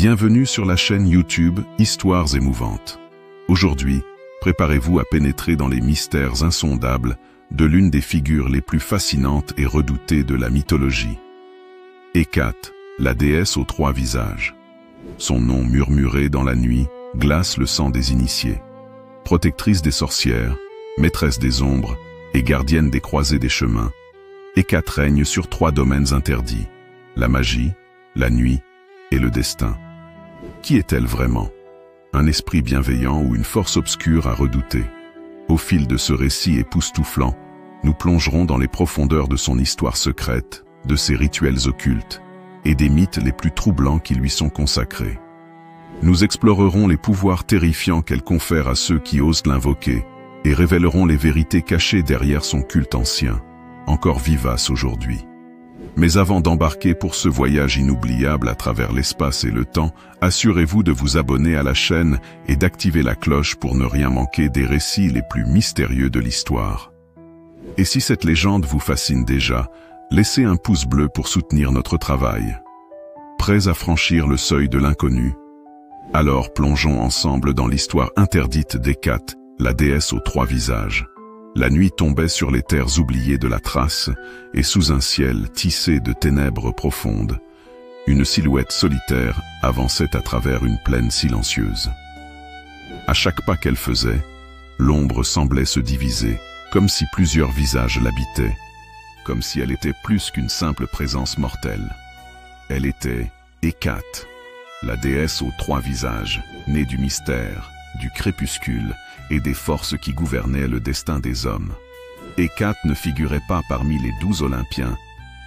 Bienvenue sur la chaîne YouTube Histoires émouvantes. Aujourd'hui, préparez-vous à pénétrer dans les mystères insondables de l'une des figures les plus fascinantes et redoutées de la mythologie. Hécate, la déesse aux trois visages. Son nom murmuré dans la nuit glace le sang des initiés. Protectrice des sorcières, maîtresse des ombres et gardienne des croisées des chemins, Hécate règne sur trois domaines interdits, la magie, la nuit et le destin. Qui est-elle vraiment? Un esprit bienveillant ou une force obscure à redouter? Au fil de ce récit époustouflant, nous plongerons dans les profondeurs de son histoire secrète, de ses rituels occultes et des mythes les plus troublants qui lui sont consacrés. Nous explorerons les pouvoirs terrifiants qu'elle confère à ceux qui osent l'invoquer et révélerons les vérités cachées derrière son culte ancien, encore vivace aujourd'hui. Mais avant d'embarquer pour ce voyage inoubliable à travers l'espace et le temps, assurez-vous de vous abonner à la chaîne et d'activer la cloche pour ne rien manquer des récits les plus mystérieux de l'histoire. Et si cette légende vous fascine déjà, laissez un pouce bleu pour soutenir notre travail. Prêts à franchir le seuil de l'inconnu? Alors plongeons ensemble dans l'histoire interdite d'Hécate, la déesse aux trois visages. La nuit tombait sur les terres oubliées de la Thrace, et sous un ciel tissé de ténèbres profondes, une silhouette solitaire avançait à travers une plaine silencieuse. À chaque pas qu'elle faisait, l'ombre semblait se diviser, comme si plusieurs visages l'habitaient, comme si elle était plus qu'une simple présence mortelle. Elle était Hécate, la déesse aux trois visages, née du mystère, du crépuscule et des forces qui gouvernaient le destin des hommes. Hécate ne figurait pas parmi les 12 Olympiens,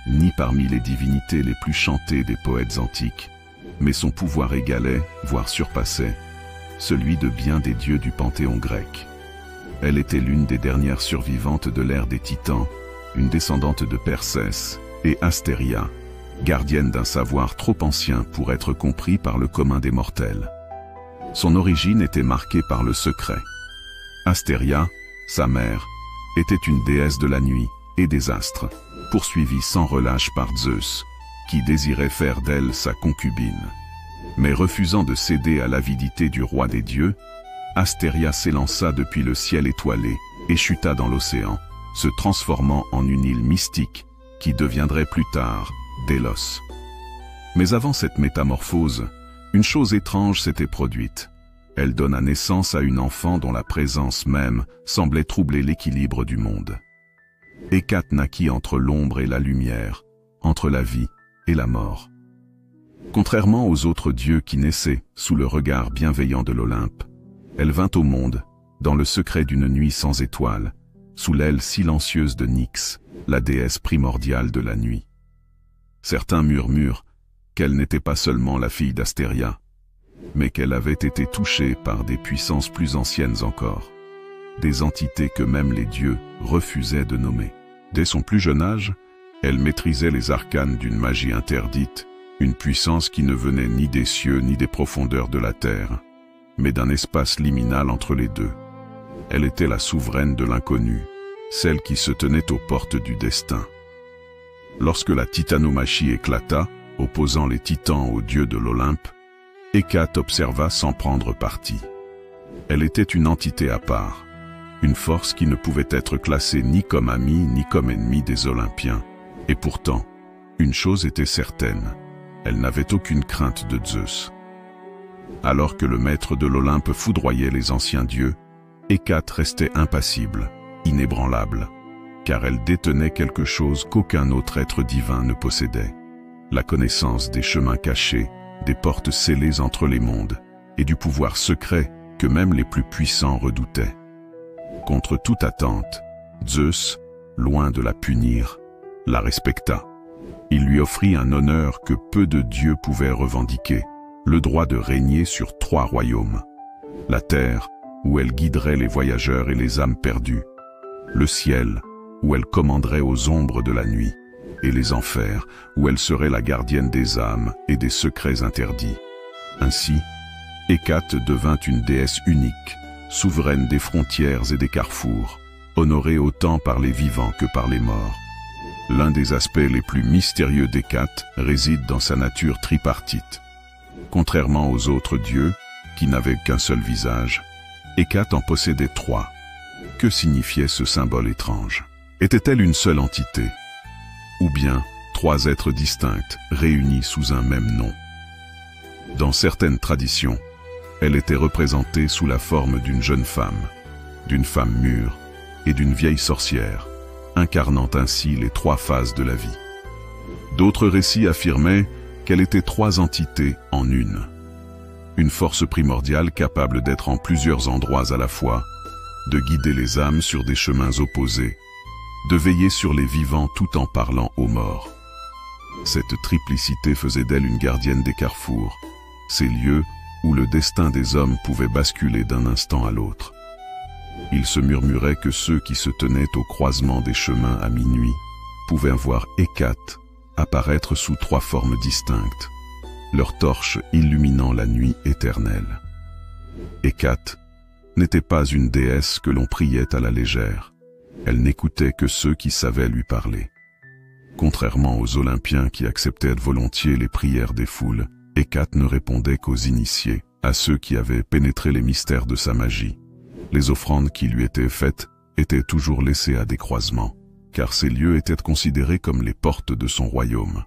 ni parmi les divinités les plus chantées des poètes antiques, mais son pouvoir égalait, voire surpassait, celui de bien des dieux du panthéon grec. Elle était l'une des dernières survivantes de l'ère des Titans, une descendante de Persès et Astéria, gardienne d'un savoir trop ancien pour être compris par le commun des mortels. Son origine était marquée par le secret. Astéria, sa mère, était une déesse de la nuit et des astres, poursuivie sans relâche par Zeus, qui désirait faire d'elle sa concubine. Mais refusant de céder à l'avidité du roi des dieux, Astéria s'élança depuis le ciel étoilé et chuta dans l'océan, se transformant en une île mystique qui deviendrait plus tard Délos. Mais avant cette métamorphose, une chose étrange s'était produite. Elle donna naissance à une enfant dont la présence même semblait troubler l'équilibre du monde. Hécate naquit entre l'ombre et la lumière, entre la vie et la mort. Contrairement aux autres dieux qui naissaient sous le regard bienveillant de l'Olympe, elle vint au monde, dans le secret d'une nuit sans étoiles, sous l'aile silencieuse de Nyx, la déesse primordiale de la nuit. Certains murmurent qu'elle n'était pas seulement la fille d'Astéria, mais qu'elle avait été touchée par des puissances plus anciennes encore, des entités que même les dieux refusaient de nommer. Dès son plus jeune âge, elle maîtrisait les arcanes d'une magie interdite, une puissance qui ne venait ni des cieux ni des profondeurs de la terre, mais d'un espace liminal entre les deux. Elle était la souveraine de l'inconnu, celle qui se tenait aux portes du destin. Lorsque la titanomachie éclata, opposant les titans aux dieux de l'Olympe, Hécate observa sans prendre parti. Elle était une entité à part, une force qui ne pouvait être classée ni comme amie ni comme ennemie des Olympiens. Et pourtant, une chose était certaine, elle n'avait aucune crainte de Zeus. Alors que le maître de l'Olympe foudroyait les anciens dieux, Hécate restait impassible, inébranlable, car elle détenait quelque chose qu'aucun autre être divin ne possédait, la connaissance des chemins cachés, des portes scellées entre les mondes, et du pouvoir secret que même les plus puissants redoutaient. Contre toute attente, Zeus, loin de la punir, la respecta. Il lui offrit un honneur que peu de dieux pouvaient revendiquer, le droit de régner sur 3 royaumes. La terre, où elle guiderait les voyageurs et les âmes perdues. Le ciel, où elle commanderait aux ombres de la nuit. Et les enfers, où elle serait la gardienne des âmes et des secrets interdits. Ainsi, Hécate devint une déesse unique, souveraine des frontières et des carrefours, honorée autant par les vivants que par les morts. L'un des aspects les plus mystérieux d'Hécate réside dans sa nature tripartite. Contrairement aux autres dieux, qui n'avaient qu'un seul visage, Hécate en possédait 3. Que signifiait ce symbole étrange? Était-elle une seule entité? Ou bien 3 êtres distincts, réunis sous un même nom? Dans certaines traditions, elle était représentée sous la forme d'une jeune femme mûre et d'une vieille sorcière, incarnant ainsi les 3 phases de la vie. D'autres récits affirmaient qu'elle était 3 entités en une. Une force primordiale capable d'être en plusieurs endroits à la fois, de guider les âmes sur des chemins opposés, de veiller sur les vivants tout en parlant aux morts. Cette triplicité faisait d'elle une gardienne des carrefours, ces lieux où le destin des hommes pouvait basculer d'un instant à l'autre. Il se murmurait que ceux qui se tenaient au croisement des chemins à minuit pouvaient voir Hécate apparaître sous 3 formes distinctes, leurs torches illuminant la nuit éternelle. Hécate n'était pas une déesse que l'on priait à la légère. Elle n'écoutait que ceux qui savaient lui parler. Contrairement aux Olympiens qui acceptaient volontiers les prières des foules, Hécate ne répondait qu'aux initiés, à ceux qui avaient pénétré les mystères de sa magie. Les offrandes qui lui étaient faites étaient toujours laissées à des croisements, car ces lieux étaient considérés comme les portes de son royaume.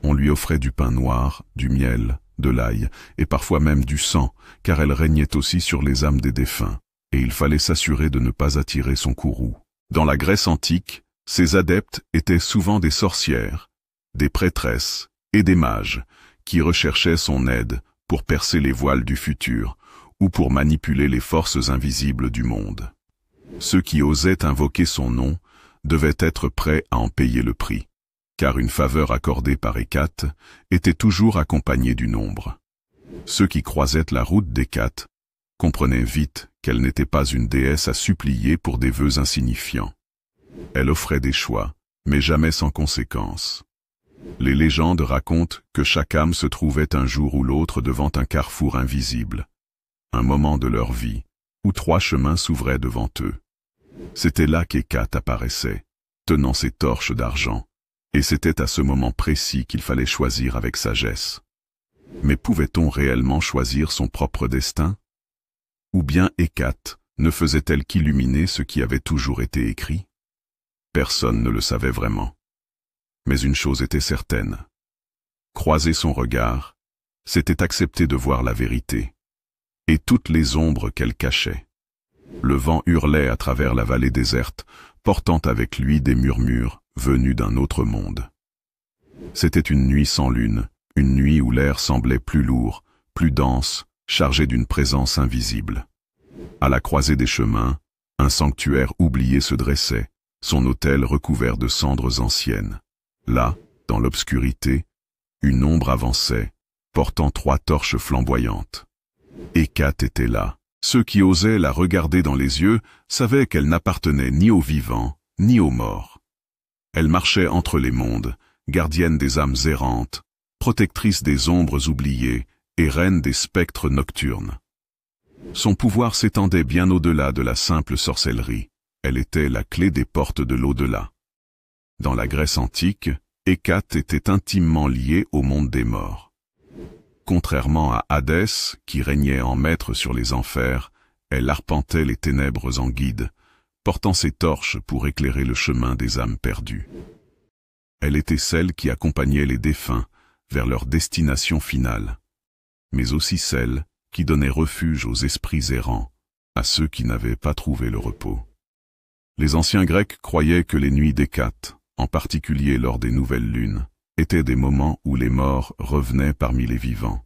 On lui offrait du pain noir, du miel, de l'ail, et parfois même du sang, car elle régnait aussi sur les âmes des défunts, et il fallait s'assurer de ne pas attirer son courroux. Dans la Grèce antique, ses adeptes étaient souvent des sorcières, des prêtresses et des mages, qui recherchaient son aide pour percer les voiles du futur, ou pour manipuler les forces invisibles du monde. Ceux qui osaient invoquer son nom devaient être prêts à en payer le prix, car une faveur accordée par Hécate était toujours accompagnée du nombre. Ceux qui croisaient la route d'Hécate comprenaient vite qu'elle n'était pas une déesse à supplier pour des vœux insignifiants. Elle offrait des choix, mais jamais sans conséquence. Les légendes racontent que chaque âme se trouvait un jour ou l'autre devant un carrefour invisible, un moment de leur vie, où 3 chemins s'ouvraient devant eux. C'était là qu'Hécate apparaissait, tenant ses torches d'argent, et c'était à ce moment précis qu'il fallait choisir avec sagesse. Mais pouvait-on réellement choisir son propre destin? Ou bien Hécate ne faisait-elle qu'illuminer ce qui avait toujours été écrit? Personne ne le savait vraiment. Mais une chose était certaine. Croiser son regard, c'était accepter de voir la vérité, et toutes les ombres qu'elle cachait. Le vent hurlait à travers la vallée déserte, portant avec lui des murmures venus d'un autre monde. C'était une nuit sans lune, une nuit où l'air semblait plus lourd, plus dense, chargé d'une présence invisible. À la croisée des chemins, un sanctuaire oublié se dressait, son autel recouvert de cendres anciennes. Là, dans l'obscurité, une ombre avançait, portant 3 torches flamboyantes. Hécate était là. Ceux qui osaient la regarder dans les yeux savaient qu'elle n'appartenait ni aux vivants, ni aux morts. Elle marchait entre les mondes, gardienne des âmes errantes, protectrice des ombres oubliées et reine des spectres nocturnes. Son pouvoir s'étendait bien au-delà de la simple sorcellerie. Elle était la clé des portes de l'au-delà. Dans la Grèce antique, Hécate était intimement liée au monde des morts. Contrairement à Hadès, qui régnait en maître sur les enfers, elle arpentait les ténèbres en guide, portant ses torches pour éclairer le chemin des âmes perdues. Elle était celle qui accompagnait les défunts vers leur destination finale, mais aussi celle qui donnait refuge aux esprits errants, à ceux qui n'avaient pas trouvé le repos. Les anciens Grecs croyaient que les nuits d'Hécate, en particulier lors des nouvelles lunes, étaient des moments où les morts revenaient parmi les vivants.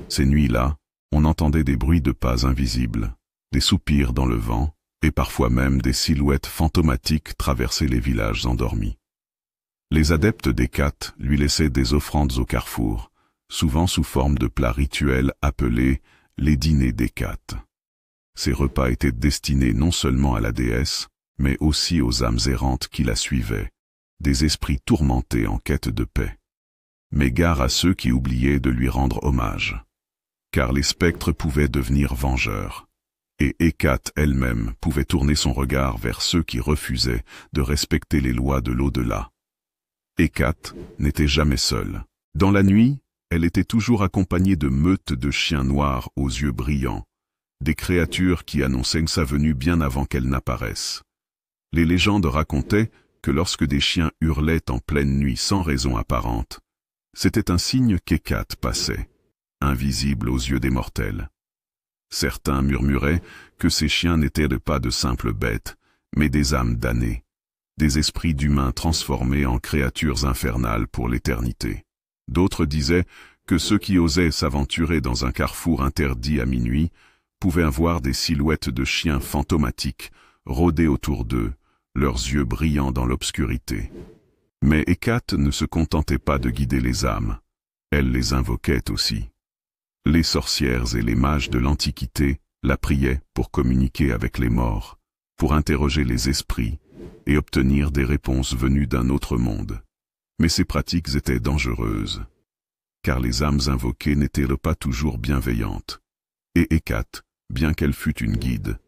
Ces nuits-là, on entendait des bruits de pas invisibles, des soupirs dans le vent, et parfois même des silhouettes fantomatiques traverser les villages endormis. Les adeptes d'Hécate lui laissaient des offrandes au carrefour, souvent sous forme de plats rituels appelés les dîners d'Hécate. Ces repas étaient destinés non seulement à la déesse, mais aussi aux âmes errantes qui la suivaient, des esprits tourmentés en quête de paix. Mais gare à ceux qui oubliaient de lui rendre hommage, car les spectres pouvaient devenir vengeurs, et Hécate elle-même pouvait tourner son regard vers ceux qui refusaient de respecter les lois de l'au-delà. Hécate n'était jamais seule. Dans la nuit, Elle était toujours accompagnée de meutes de chiens noirs aux yeux brillants, des créatures qui annonçaient sa venue bien avant qu'elle n'apparaisse. Les légendes racontaient que lorsque des chiens hurlaient en pleine nuit sans raison apparente, c'était un signe qu'Hécate passait, invisible aux yeux des mortels. Certains murmuraient que ces chiens n'étaient pas de simples bêtes, mais des âmes damnées, des esprits d'humains transformés en créatures infernales pour l'éternité. D'autres disaient que ceux qui osaient s'aventurer dans un carrefour interdit à minuit pouvaient voir des silhouettes de chiens fantomatiques rôder autour d'eux, leurs yeux brillant dans l'obscurité. Mais Hécate ne se contentait pas de guider les âmes, elle les invoquait aussi. Les sorcières et les mages de l'Antiquité la priaient pour communiquer avec les morts, pour interroger les esprits et obtenir des réponses venues d'un autre monde. Mais ces pratiques étaient dangereuses, car les âmes invoquées n'étaient pas toujours bienveillantes. Et Hécate, bien qu'elle fût une guide,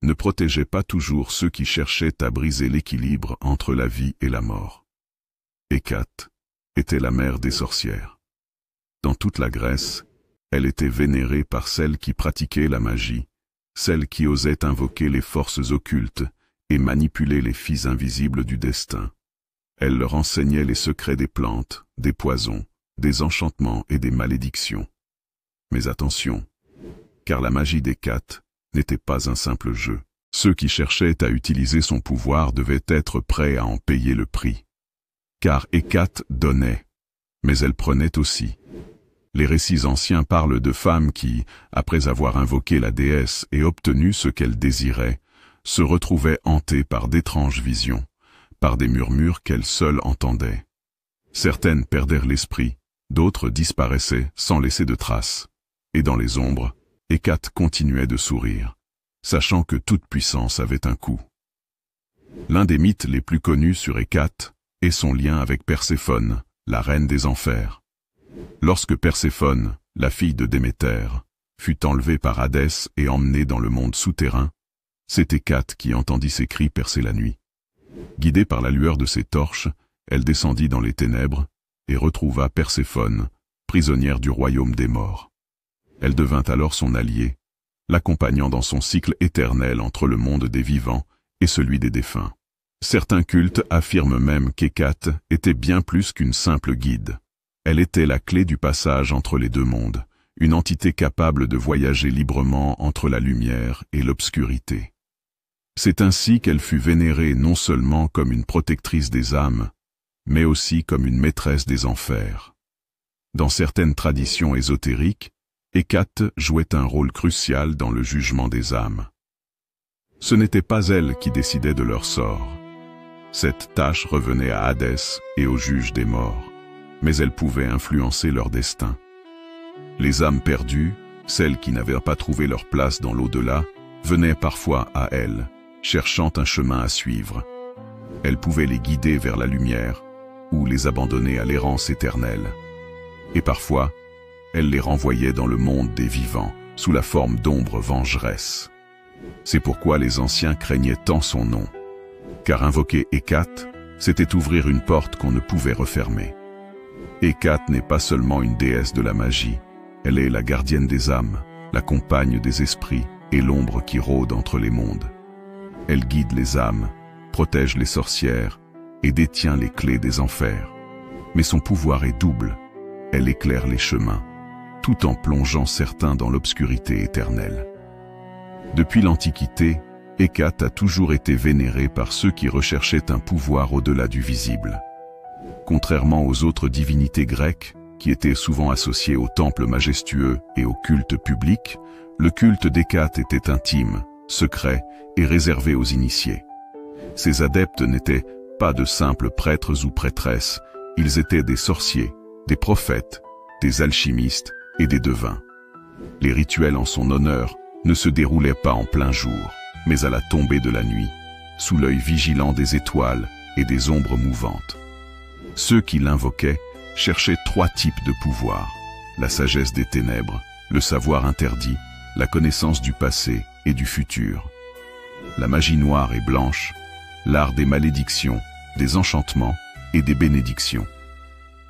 ne protégeait pas toujours ceux qui cherchaient à briser l'équilibre entre la vie et la mort. Hécate était la mère des sorcières. Dans toute la Grèce, elle était vénérée par celles qui pratiquaient la magie, celles qui osaient invoquer les forces occultes et manipuler les filles invisibles du destin. Elle leur enseignait les secrets des plantes, des poisons, des enchantements et des malédictions. Mais attention, car la magie d'Hécate n'était pas un simple jeu. Ceux qui cherchaient à utiliser son pouvoir devaient être prêts à en payer le prix. Car Hécate donnait, mais elle prenait aussi. Les récits anciens parlent de femmes qui, après avoir invoqué la déesse et obtenu ce qu'elles désiraient, se retrouvaient hantées par d'étranges visions, par des murmures qu'elles seules entendaient. Certaines perdèrent l'esprit, d'autres disparaissaient sans laisser de traces. Et dans les ombres, Hécate continuait de sourire, sachant que toute puissance avait un coût. L'un des mythes les plus connus sur Hécate est son lien avec Perséphone, la reine des enfers. Lorsque Perséphone, la fille de Déméter, fut enlevée par Hadès et emmenée dans le monde souterrain, c'est Hécate qui entendit ses cris percer la nuit. Guidée par la lueur de ses torches, elle descendit dans les ténèbres et retrouva Perséphone, prisonnière du royaume des morts. Elle devint alors son alliée, l'accompagnant dans son cycle éternel entre le monde des vivants et celui des défunts. Certains cultes affirment même qu'Hécate était bien plus qu'une simple guide. Elle était la clé du passage entre les deux mondes, une entité capable de voyager librement entre la lumière et l'obscurité. C'est ainsi qu'elle fut vénérée non seulement comme une protectrice des âmes, mais aussi comme une maîtresse des enfers. Dans certaines traditions ésotériques, Hécate jouait un rôle crucial dans le jugement des âmes. Ce n'était pas elle qui décidait de leur sort. Cette tâche revenait à Hadès et aux juges des morts, mais elle pouvait influencer leur destin. Les âmes perdues, celles qui n'avaient pas trouvé leur place dans l'au-delà, venaient parfois à elle, cherchant un chemin à suivre. Elle pouvait les guider vers la lumière, ou les abandonner à l'errance éternelle. Et parfois, elle les renvoyait dans le monde des vivants, sous la forme d'ombres vengeresses. C'est pourquoi les anciens craignaient tant son nom. Car invoquer Hécate, c'était ouvrir une porte qu'on ne pouvait refermer. Hécate n'est pas seulement une déesse de la magie, elle est la gardienne des âmes, la compagne des esprits et l'ombre qui rôde entre les mondes. Elle guide les âmes, protège les sorcières et détient les clés des enfers. Mais son pouvoir est double, elle éclaire les chemins, tout en plongeant certains dans l'obscurité éternelle. Depuis l'Antiquité, Hécate a toujours été vénérée par ceux qui recherchaient un pouvoir au-delà du visible. Contrairement aux autres divinités grecques, qui étaient souvent associées aux temples majestueux et au culte public, le culte d'Hécate était intime, secret et réservé aux initiés. Ses adeptes n'étaient pas de simples prêtres ou prêtresses, ils étaient des sorciers, des prophètes, des alchimistes et des devins. Les rituels en son honneur ne se déroulaient pas en plein jour, mais à la tombée de la nuit, sous l'œil vigilant des étoiles et des ombres mouvantes. Ceux qui l'invoquaient cherchaient 3 types de pouvoirs: la sagesse des ténèbres, le savoir interdit, la connaissance du passé et du futur. La magie noire et blanche, l'art des malédictions, des enchantements et des bénédictions.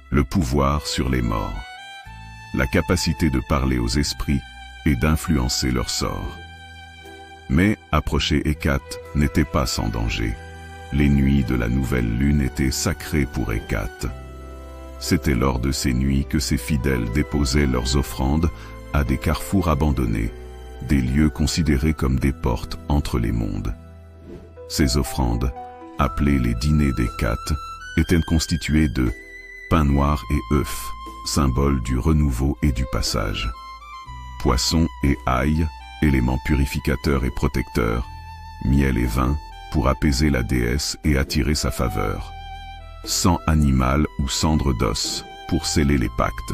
Le pouvoir sur les morts. la capacité de parler aux esprits et d'influencer leur sort. Mais approcher Hécate n'était pas sans danger. Les nuits de la nouvelle lune étaient sacrées pour Hécate. C'était lors de ces nuits que ses fidèles déposaient leurs offrandes à des carrefours abandonnés, des lieux considérés comme des portes entre les mondes. Ces offrandes, appelées les dîners d'Hécate, étaient constituées de pain noir et œufs, symboles du renouveau et du passage. Poisson et ail, éléments purificateurs et protecteurs, miel et vin, pour apaiser la déesse et attirer sa faveur. Sang animal ou cendre d'os, pour sceller les pactes.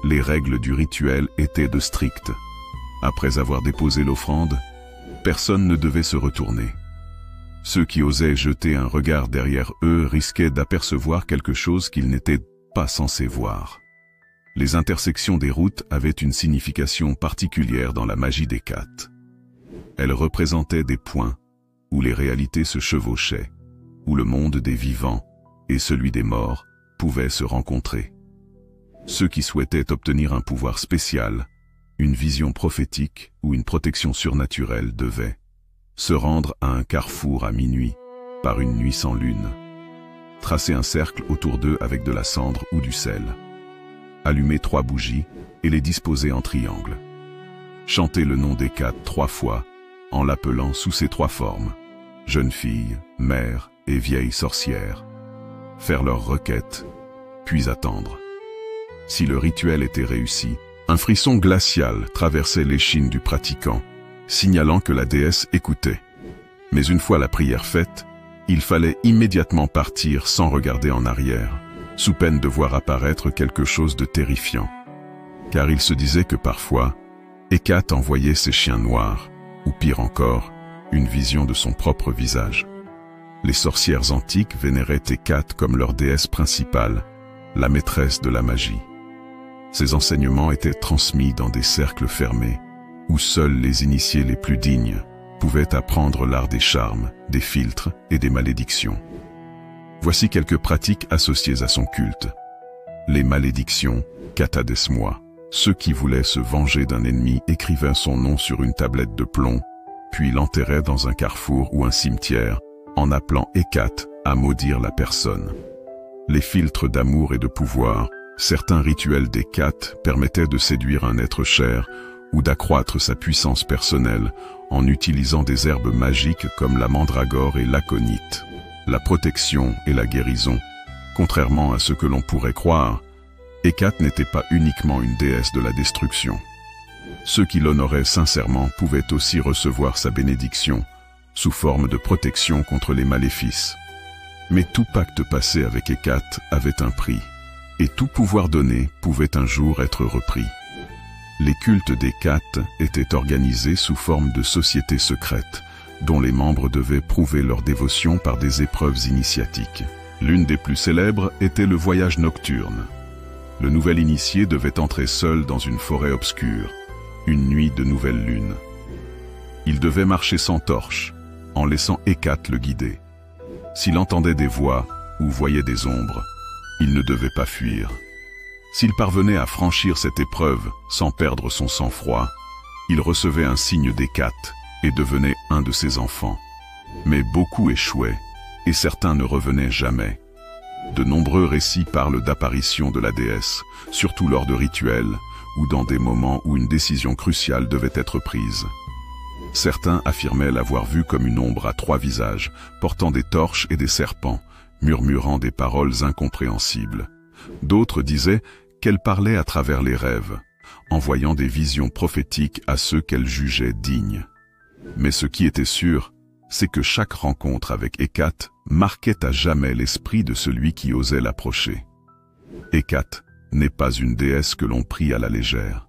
Les règles du rituel étaient de strictes. Après avoir déposé l'offrande, personne ne devait se retourner. Ceux qui osaient jeter un regard derrière eux risquaient d'apercevoir quelque chose qu'ils n'étaient pas censés voir. Les intersections des routes avaient une signification particulière dans la magie d'Hécate. Elles représentaient des points où les réalités se chevauchaient, où le monde des vivants et celui des morts pouvaient se rencontrer. Ceux qui souhaitaient obtenir un pouvoir spécial, une vision prophétique ou une protection surnaturelle devaient se rendre à un carrefour à minuit, par une nuit sans lune, tracer un cercle autour d'eux avec de la cendre ou du sel, allumer 3 bougies et les disposer en triangle, chanter le nom d'Hécate 3 fois en l'appelant sous ces 3 formes, jeune fille, mère et vieille sorcière, faire leur requête, puis attendre. Si le rituel était réussi, un frisson glacial traversait l'échine du pratiquant, signalant que la déesse écoutait. Mais une fois la prière faite, il fallait immédiatement partir sans regarder en arrière, sous peine de voir apparaître quelque chose de terrifiant. Car il se disait que parfois, Hécate envoyait ses chiens noirs, ou pire encore, une vision de son propre visage. Les sorcières antiques vénéraient Hécate comme leur déesse principale, la maîtresse de la magie. Ces enseignements étaient transmis dans des cercles fermés, où seuls les initiés les plus dignes pouvaient apprendre l'art des charmes, des filtres et des malédictions. Voici quelques pratiques associées à son culte. Les malédictions, katadesmoi. Ceux qui voulaient se venger d'un ennemi écrivaient son nom sur une tablette de plomb, puis l'enterraient dans un carrefour ou un cimetière, en appelant Hécate à maudire la personne. Les filtres d'amour et de pouvoir, certains rituels d'Hécate permettaient de séduire un être cher ou d'accroître sa puissance personnelle en utilisant des herbes magiques comme la mandragore et l'aconite. La protection et la guérison, contrairement à ce que l'on pourrait croire, Hécate n'était pas uniquement une déesse de la destruction. Ceux qui l'honoraient sincèrement pouvaient aussi recevoir sa bénédiction, sous forme de protection contre les maléfices. Mais tout pacte passé avec Hécate avait un prix, et tout pouvoir donné pouvait un jour être repris. Les cultes d'Hécate étaient organisés sous forme de sociétés secrètes, dont les membres devaient prouver leur dévotion par des épreuves initiatiques. L'une des plus célèbres était le voyage nocturne. Le nouvel initié devait entrer seul dans une forêt obscure, une nuit de nouvelle lune. Il devait marcher sans torche, en laissant Hécate le guider. S'il entendait des voix ou voyait des ombres, il ne devait pas fuir. S'il parvenait à franchir cette épreuve sans perdre son sang-froid, il recevait un signe d'Hécate et devenait un de ses enfants. Mais beaucoup échouaient, et certains ne revenaient jamais. De nombreux récits parlent d'apparitions de la déesse, surtout lors de rituels, ou dans des moments où une décision cruciale devait être prise. Certains affirmaient l'avoir vue comme une ombre à 3 visages, portant des torches et des serpents, murmurant des paroles incompréhensibles. D'autres disaient qu'elle parlait à travers les rêves, envoyant des visions prophétiques à ceux qu'elle jugeait dignes. Mais ce qui était sûr, c'est que chaque rencontre avec Hécate marquait à jamais l'esprit de celui qui osait l'approcher. Hécate n'est pas une déesse que l'on prie à la légère.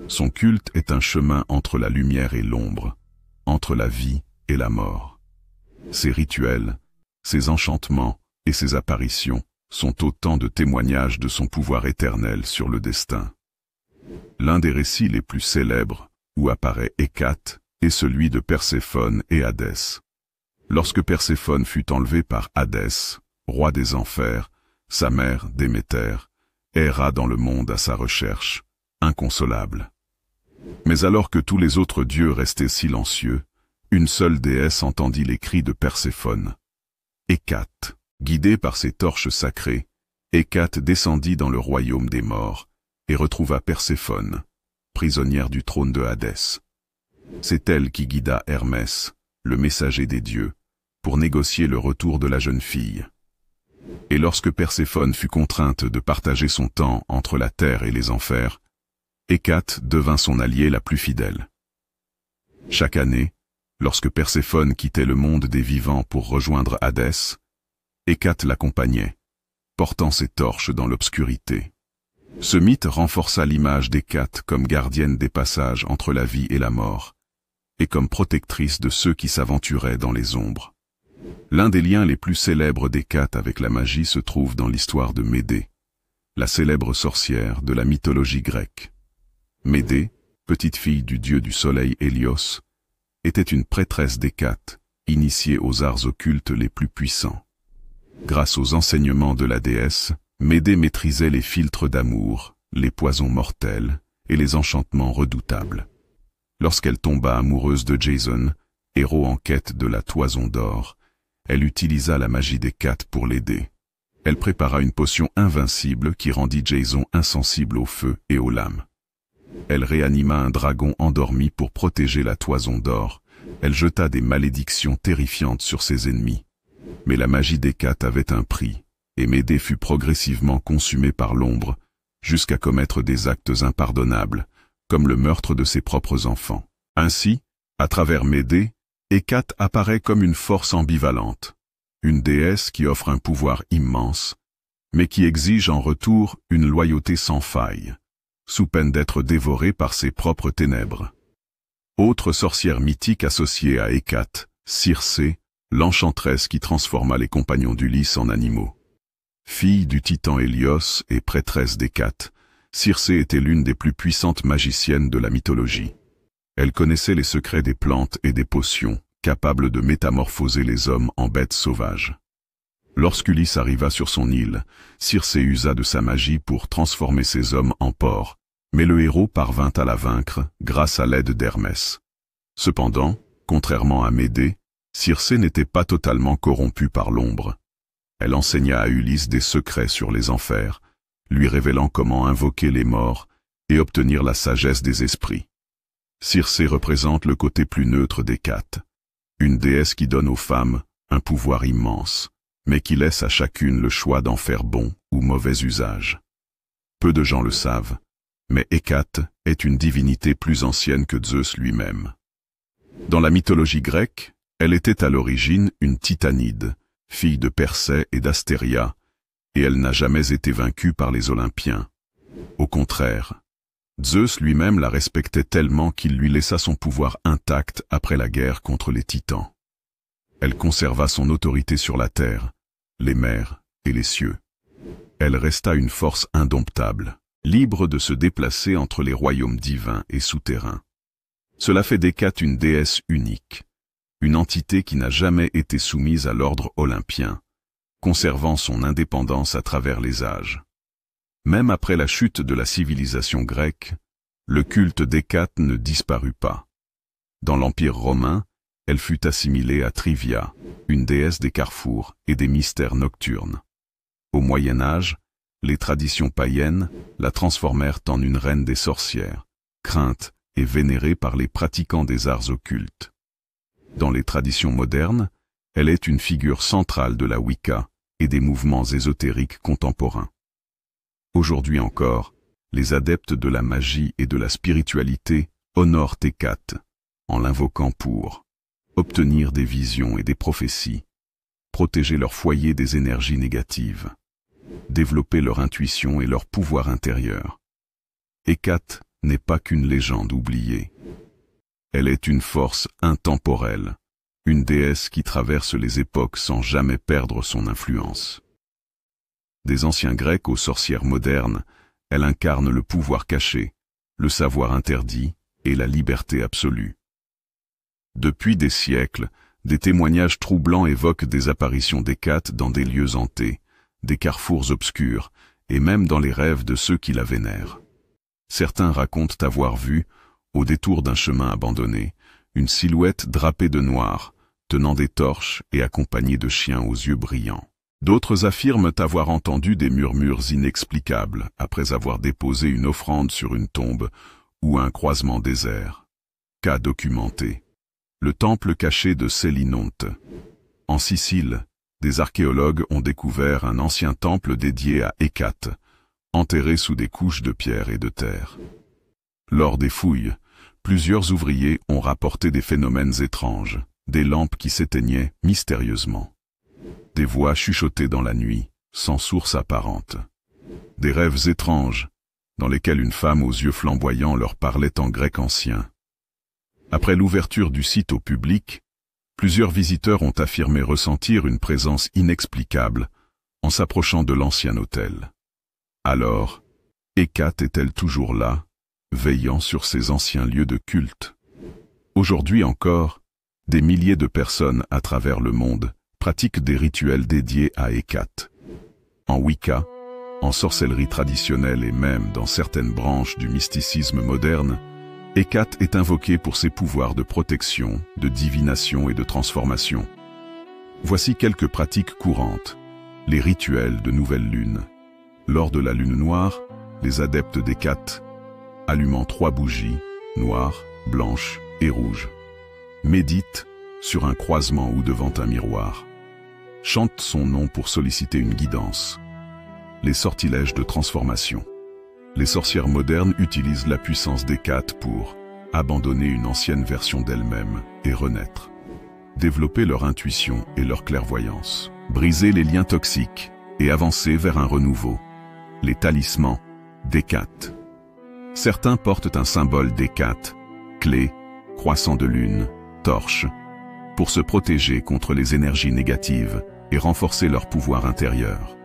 Son culte est un chemin entre la lumière et l'ombre, entre la vie et la mort. Ses rituels, ses enchantements et ses apparitions sont autant de témoignages de son pouvoir éternel sur le destin. L'un des récits les plus célèbres où apparaît Hécate est celui de Perséphone et Hadès. Lorsque Perséphone fut enlevée par Hadès, roi des enfers, sa mère Déméter, erra dans le monde à sa recherche, inconsolable. Mais alors que tous les autres dieux restaient silencieux, une seule déesse entendit les cris de Perséphone. Hécate, guidée par ses torches sacrées, Hécate descendit dans le royaume des morts et retrouva Perséphone, prisonnière du trône de Hadès. C'est elle qui guida Hermès, le messager des dieux, pour négocier le retour de la jeune fille. Et lorsque Perséphone fut contrainte de partager son temps entre la terre et les enfers, Hécate devint son alliée la plus fidèle. Chaque année, lorsque Perséphone quittait le monde des vivants pour rejoindre Hadès, Hécate l'accompagnait, portant ses torches dans l'obscurité. Ce mythe renforça l'image d'Hécate comme gardienne des passages entre la vie et la mort, et comme protectrice de ceux qui s'aventuraient dans les ombres. L'un des liens les plus célèbres d'Hécate avec la magie se trouve dans l'histoire de Médée, la célèbre sorcière de la mythologie grecque. Médée, petite fille du dieu du soleil Hélios, était une prêtresse d'Hécate, initiée aux arts occultes les plus puissants. Grâce aux enseignements de la déesse, Médée maîtrisait les filtres d'amour, les poisons mortels et les enchantements redoutables. Lorsqu'elle tomba amoureuse de Jason, héros en quête de la toison d'or, elle utilisa la magie d'Hécate pour l'aider. Elle prépara une potion invincible qui rendit Jason insensible au feu et aux lames. Elle réanima un dragon endormi pour protéger la toison d'or. Elle jeta des malédictions terrifiantes sur ses ennemis. Mais la magie d'Hécate avait un prix, et Médée fut progressivement consumée par l'ombre, jusqu'à commettre des actes impardonnables, comme le meurtre de ses propres enfants. Ainsi, à travers Médée, Hécate apparaît comme une force ambivalente, une déesse qui offre un pouvoir immense, mais qui exige en retour une loyauté sans faille, sous peine d'être dévorée par ses propres ténèbres. Autre sorcière mythique associée à Hécate, Circé, l'enchanteresse qui transforma les compagnons d'Ulysse en animaux. Fille du titan Hélios et prêtresse d'Hécate, Circé était l'une des plus puissantes magiciennes de la mythologie. Elle connaissait les secrets des plantes et des potions, capables de métamorphoser les hommes en bêtes sauvages. Lorsqu'Ulysse arriva sur son île, Circé usa de sa magie pour transformer ses hommes en porcs, mais le héros parvint à la vaincre grâce à l'aide d'Hermès. Cependant, contrairement à Médée, Circé n'était pas totalement corrompue par l'ombre. Elle enseigna à Ulysse des secrets sur les enfers, lui révélant comment invoquer les morts et obtenir la sagesse des esprits. Circé représente le côté plus neutre d'Hécate, une déesse qui donne aux femmes un pouvoir immense, mais qui laisse à chacune le choix d'en faire bon ou mauvais usage. Peu de gens le savent, mais Hécate est une divinité plus ancienne que Zeus lui-même. Dans la mythologie grecque, elle était à l'origine une titanide, fille de Persée et d'Astéria, et elle n'a jamais été vaincue par les Olympiens. Au contraire, Zeus lui-même la respectait tellement qu'il lui laissa son pouvoir intact après la guerre contre les titans. Elle conserva son autorité sur la terre, les mers et les cieux. Elle resta une force indomptable, libre de se déplacer entre les royaumes divins et souterrains. Cela fait d'Hécate une déesse unique, une entité qui n'a jamais été soumise à l'ordre olympien, conservant son indépendance à travers les âges. Même après la chute de la civilisation grecque, le culte d'Hécate ne disparut pas. Dans l'Empire romain, elle fut assimilée à Trivia, une déesse des carrefours et des mystères nocturnes. Au Moyen Âge, les traditions païennes la transformèrent en une reine des sorcières, crainte et vénérée par les pratiquants des arts occultes. Dans les traditions modernes, elle est une figure centrale de la Wicca et des mouvements ésotériques contemporains. Aujourd'hui encore, les adeptes de la magie et de la spiritualité honorent Hécate en l'invoquant pour obtenir des visions et des prophéties, protéger leur foyer des énergies négatives, développer leur intuition et leur pouvoir intérieur. Hécate n'est pas qu'une légende oubliée. Elle est une force intemporelle, une déesse qui traverse les époques sans jamais perdre son influence. Des anciens Grecs aux sorcières modernes, elle incarne le pouvoir caché, le savoir interdit et la liberté absolue. Depuis des siècles, des témoignages troublants évoquent des apparitions d'Hécate dans des lieux hantés, des carrefours obscurs et même dans les rêves de ceux qui la vénèrent. Certains racontent avoir vu, au détour d'un chemin abandonné, une silhouette drapée de noir, tenant des torches et accompagnée de chiens aux yeux brillants. D'autres affirment avoir entendu des murmures inexplicables après avoir déposé une offrande sur une tombe ou un croisement désert. Cas documenté. Le temple caché de Sélinonte. En Sicile, des archéologues ont découvert un ancien temple dédié à Hécate, enterré sous des couches de pierre et de terre. Lors des fouilles, plusieurs ouvriers ont rapporté des phénomènes étranges, des lampes qui s'éteignaient mystérieusement. Des voix chuchotées dans la nuit, sans source apparente. Des rêves étranges, dans lesquels une femme aux yeux flamboyants leur parlait en grec ancien. Après l'ouverture du site au public, plusieurs visiteurs ont affirmé ressentir une présence inexplicable en s'approchant de l'ancien hôtel. Alors, Hécate est-elle toujours là, veillant sur ces anciens lieux de culte? Aujourd'hui encore, des milliers de personnes à travers le monde pratiquent des rituels dédiés à Hécate. En Wicca, en sorcellerie traditionnelle et même dans certaines branches du mysticisme moderne, Hécate est invoquée pour ses pouvoirs de protection, de divination et de transformation. Voici quelques pratiques courantes. Les rituels de nouvelle lune. Lors de la lune noire, les adeptes d'Hécate, allumant 3 bougies, noires, blanches et rouges, méditent sur un croisement ou devant un miroir. Chantent son nom pour solliciter une guidance. Les sortilèges de transformation. Les sorcières modernes utilisent la puissance d'Hécate pour abandonner une ancienne version d'elles-mêmes et renaître. Développer leur intuition et leur clairvoyance. Briser les liens toxiques et avancer vers un renouveau. Les talismans d'Hécate. Certains portent un symbole d'Hécate, clé, croissant de lune, torche, pour se protéger contre les énergies négatives et renforcer leur pouvoir intérieur.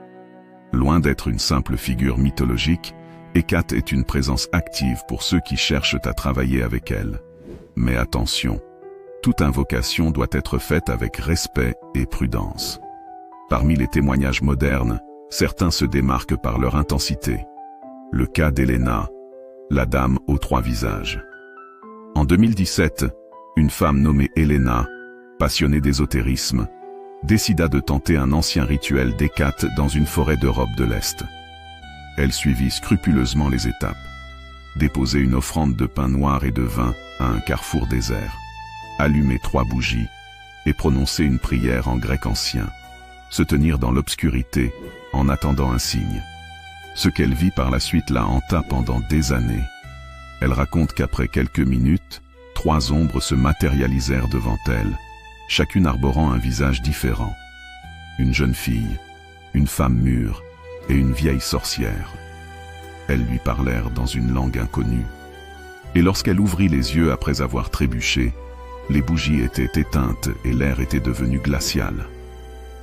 Loin d'être une simple figure mythologique, Hécate est une présence active pour ceux qui cherchent à travailler avec elle. Mais attention, toute invocation doit être faite avec respect et prudence. Parmi les témoignages modernes, certains se démarquent par leur intensité. Le cas d'Helena, la dame aux 3 visages. En 2017, une femme nommée Helena, passionnée d'ésotérisme, décida de tenter un ancien rituel d'Hécate dans une forêt d'Europe de l'Est. Elle suivit scrupuleusement les étapes. Déposer une offrande de pain noir et de vin à un carrefour désert. Allumer 3 bougies et prononcer une prière en grec ancien. Se tenir dans l'obscurité en attendant un signe. Ce qu'elle vit par la suite la hanta pendant des années. Elle raconte qu'après quelques minutes, 3 ombres se matérialisèrent devant elle, chacune arborant un visage différent. Une jeune fille, une femme mûre et une vieille sorcière. Elles lui parlèrent dans une langue inconnue. Et lorsqu'elle ouvrit les yeux après avoir trébuché, les bougies étaient éteintes et l'air était devenu glacial.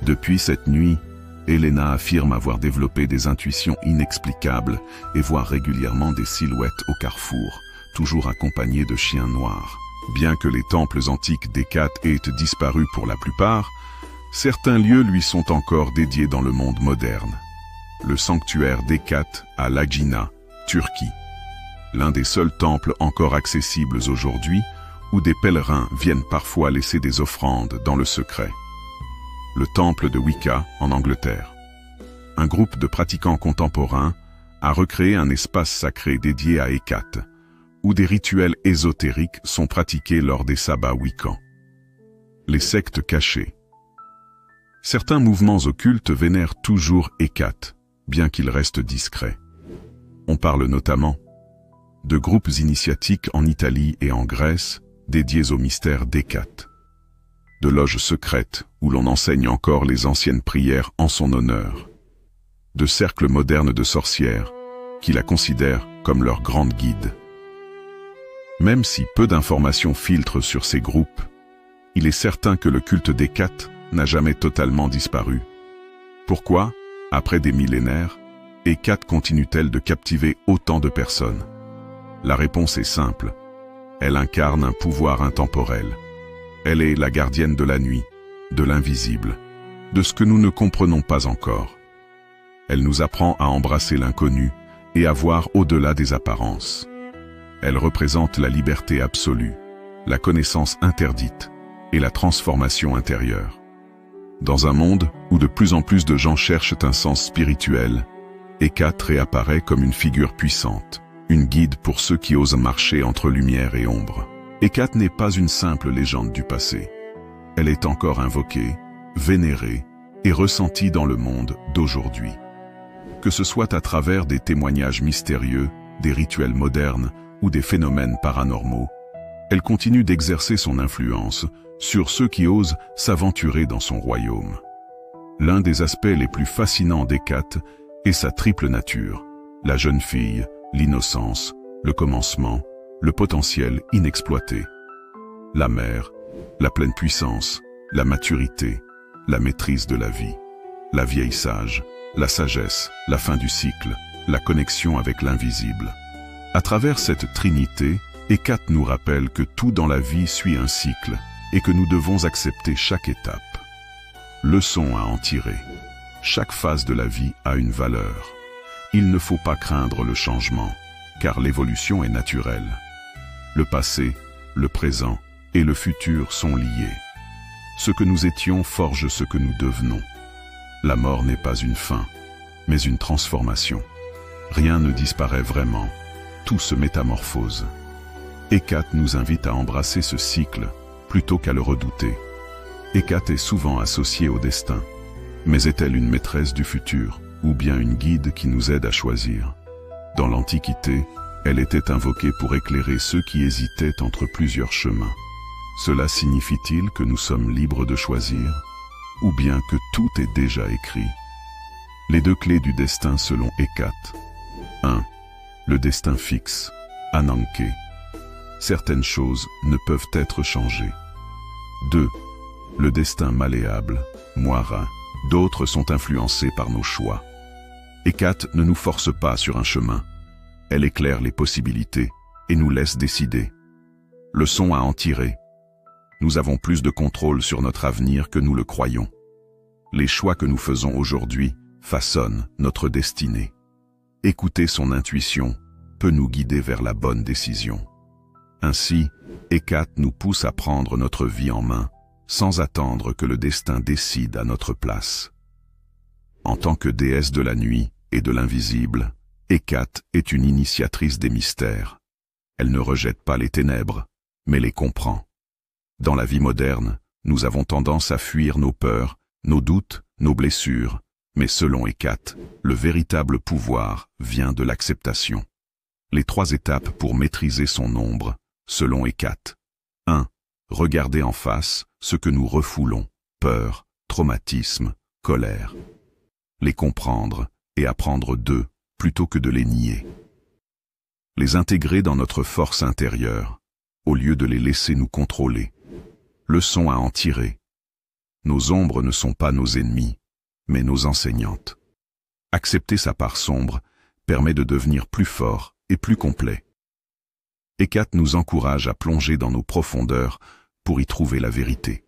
Depuis cette nuit, Helena affirme avoir développé des intuitions inexplicables et voit régulièrement des silhouettes au carrefour, toujours accompagnées de chiens noirs. Bien que les temples antiques d'Hécate aient disparu pour la plupart, certains lieux lui sont encore dédiés dans le monde moderne. Le sanctuaire d'Hécate à Lagina, Turquie. L'un des seuls temples encore accessibles aujourd'hui, où des pèlerins viennent parfois laisser des offrandes dans le secret. Le temple de Wicca en Angleterre. Un groupe de pratiquants contemporains a recréé un espace sacré dédié à Hécate, où des rituels ésotériques sont pratiqués lors des sabbats wiccans. Les sectes cachées. Certains mouvements occultes vénèrent toujours Hécate, bien qu'ils restent discrets. On parle notamment de groupes initiatiques en Italie et en Grèce dédiés au mystère d'Hécate, de loges secrètes où l'on enseigne encore les anciennes prières en son honneur, de cercles modernes de sorcières qui la considèrent comme leur grande guide. Même si peu d'informations filtrent sur ces groupes, il est certain que le culte d'Hécate n'a jamais totalement disparu. Pourquoi, après des millénaires, Hécate continue-t-elle de captiver autant de personnes? La réponse est simple. Elle incarne un pouvoir intemporel. Elle est la gardienne de la nuit, de l'invisible, de ce que nous ne comprenons pas encore. Elle nous apprend à embrasser l'inconnu et à voir au-delà des apparences. Elle représente la liberté absolue, la connaissance interdite et la transformation intérieure. Dans un monde où de plus en plus de gens cherchent un sens spirituel, Hécate réapparaît comme une figure puissante, une guide pour ceux qui osent marcher entre lumière et ombre. Hécate n'est pas une simple légende du passé. Elle est encore invoquée, vénérée et ressentie dans le monde d'aujourd'hui. Que ce soit à travers des témoignages mystérieux, des rituels modernes ou des phénomènes paranormaux, elle continue d'exercer son influence sur ceux qui osent s'aventurer dans son royaume. L'un des aspects les plus fascinants d'Hécate est sa triple nature, la jeune fille, l'innocence, le commencement, le potentiel inexploité. La mère, la pleine puissance, la maturité, la maîtrise de la vie. La vieille sage, la sagesse, la fin du cycle, la connexion avec l'invisible. À travers cette trinité, Hécate nous rappelle que tout dans la vie suit un cycle et que nous devons accepter chaque étape. Leçon à en tirer. Chaque phase de la vie a une valeur. Il ne faut pas craindre le changement, car l'évolution est naturelle. Le passé, le présent et le futur sont liés. Ce que nous étions forge ce que nous devenons. La mort n'est pas une fin, mais une transformation. Rien ne disparaît vraiment, tout se métamorphose. Hécate nous invite à embrasser ce cycle plutôt qu'à le redouter. Hécate est souvent associée au destin, mais est-elle une maîtresse du futur ou bien une guide qui nous aide à choisir? Dans l'Antiquité, elle était invoquée pour éclairer ceux qui hésitaient entre plusieurs chemins. Cela signifie-t-il que nous sommes libres de choisir, ou bien que tout est déjà écrit? Les deux clés du destin selon Hécate. 1. Le destin fixe, Ananké. Certaines choses ne peuvent être changées. 2. Le destin malléable, Moira. D'autres sont influencés par nos choix. Hécate ne nous force pas sur un chemin. Elle éclaire les possibilités et nous laisse décider. Leçon à en tirer. Nous avons plus de contrôle sur notre avenir que nous le croyons. Les choix que nous faisons aujourd'hui façonnent notre destinée. Écouter son intuition peut nous guider vers la bonne décision. Ainsi, Hécate nous pousse à prendre notre vie en main, sans attendre que le destin décide à notre place. En tant que déesse de la nuit et de l'invisible, Hécate est une initiatrice des mystères. Elle ne rejette pas les ténèbres, mais les comprend. Dans la vie moderne, nous avons tendance à fuir nos peurs, nos doutes, nos blessures, mais selon Hécate, le véritable pouvoir vient de l'acceptation. Les 3 étapes pour maîtriser son ombre, selon Hécate. 1. Regarder en face ce que nous refoulons, peur, traumatisme, colère. Les comprendre et apprendre d'eux plutôt que de les nier. Les intégrer dans notre force intérieure, au lieu de les laisser nous contrôler. Leçon à en tirer. Nos ombres ne sont pas nos ennemis, mais nos enseignantes. Accepter sa part sombre permet de devenir plus fort et plus complet. Hécate nous encourage à plonger dans nos profondeurs pour y trouver la vérité.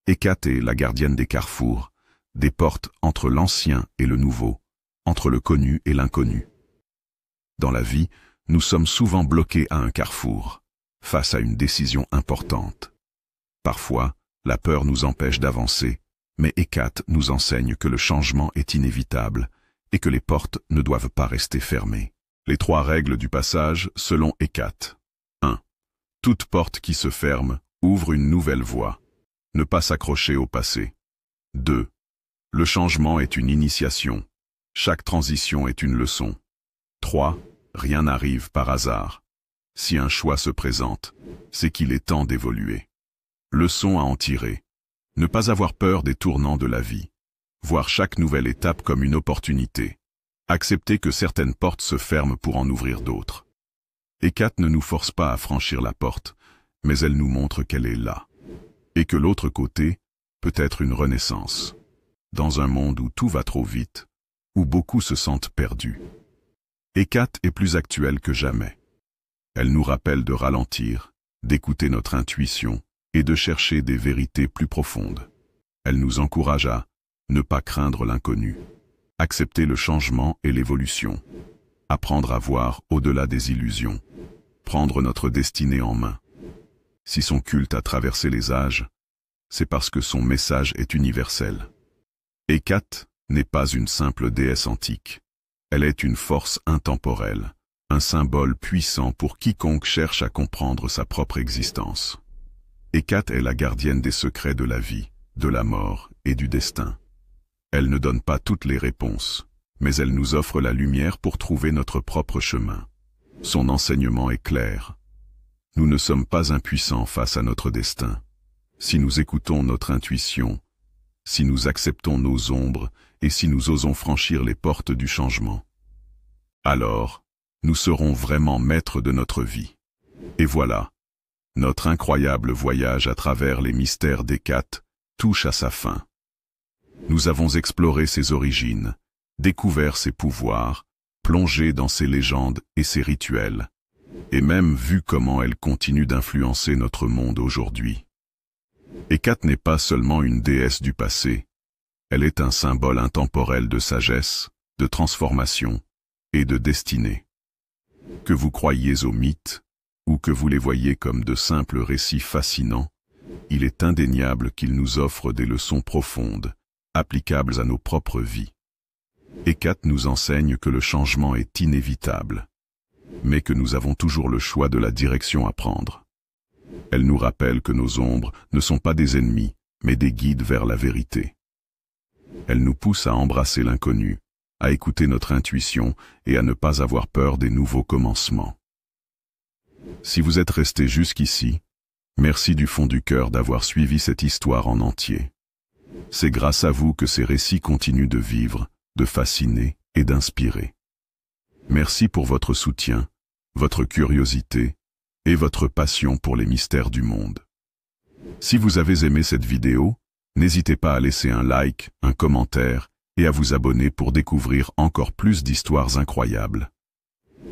Hécate est la gardienne des carrefours, des portes entre l'ancien et le nouveau, entre le connu et l'inconnu. Dans la vie, nous sommes souvent bloqués à un carrefour, face à une décision importante. Parfois, la peur nous empêche d'avancer, mais Hécate nous enseigne que le changement est inévitable et que les portes ne doivent pas rester fermées. Les 3 règles du passage selon Hécate. 1. Toute porte qui se ferme ouvre une nouvelle voie. Ne pas s'accrocher au passé. 2. Le changement est une initiation. Chaque transition est une leçon. 3. Rien n'arrive par hasard. Si un choix se présente, c'est qu'il est temps d'évoluer. Leçon à en tirer. Ne pas avoir peur des tournants de la vie. Voir chaque nouvelle étape comme une opportunité. Accepter que certaines portes se ferment pour en ouvrir d'autres. Hécate ne nous force pas à franchir la porte, mais elle nous montre qu'elle est là. Et que l'autre côté peut être une renaissance. Dans un monde où tout va trop vite, où beaucoup se sentent perdus. Hécate est plus actuelle que jamais. Elle nous rappelle de ralentir, d'écouter notre intuition et de chercher des vérités plus profondes. Elle nous encourage à ne pas craindre l'inconnu. accepter le changement et l'évolution, apprendre à voir au-delà des illusions, prendre notre destinée en main. Si son culte a traversé les âges, c'est parce que son message est universel. Hécate n'est pas une simple déesse antique. Elle est une force intemporelle, un symbole puissant pour quiconque cherche à comprendre sa propre existence. Hécate est la gardienne des secrets de la vie, de la mort et du destin. Elle ne donne pas toutes les réponses, mais elle nous offre la lumière pour trouver notre propre chemin. Son enseignement est clair. Nous ne sommes pas impuissants face à notre destin. Si nous écoutons notre intuition, si nous acceptons nos ombres et si nous osons franchir les portes du changement, alors, nous serons vraiment maîtres de notre vie. Et voilà, notre incroyable voyage à travers les mystères d'Hécate touche à sa fin. Nous avons exploré ses origines, découvert ses pouvoirs, plongé dans ses légendes et ses rituels, et même vu comment elle continue d'influencer notre monde aujourd'hui. Hécate n'est pas seulement une déesse du passé, elle est un symbole intemporel de sagesse, de transformation et de destinée. Que vous croyiez aux mythes, ou que vous les voyez comme de simples récits fascinants, il est indéniable qu'ils nous offrent des leçons profondes, applicables à nos propres vies. Hécate nous enseigne que le changement est inévitable, mais que nous avons toujours le choix de la direction à prendre. Elle nous rappelle que nos ombres ne sont pas des ennemis, mais des guides vers la vérité. Elle nous pousse à embrasser l'inconnu, à écouter notre intuition et à ne pas avoir peur des nouveaux commencements. Si vous êtes resté jusqu'ici, merci du fond du cœur d'avoir suivi cette histoire en entier. C'est grâce à vous que ces récits continuent de vivre, de fasciner et d'inspirer. Merci pour votre soutien, votre curiosité et votre passion pour les mystères du monde. Si vous avez aimé cette vidéo, n'hésitez pas à laisser un like, un commentaire et à vous abonner pour découvrir encore plus d'histoires incroyables.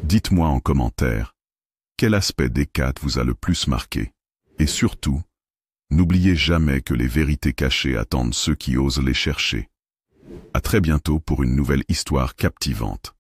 Dites-moi en commentaire, quel aspect d'Hécate vous a le plus marqué? Et surtout, n'oubliez jamais que les vérités cachées attendent ceux qui osent les chercher. À très bientôt pour une nouvelle histoire captivante.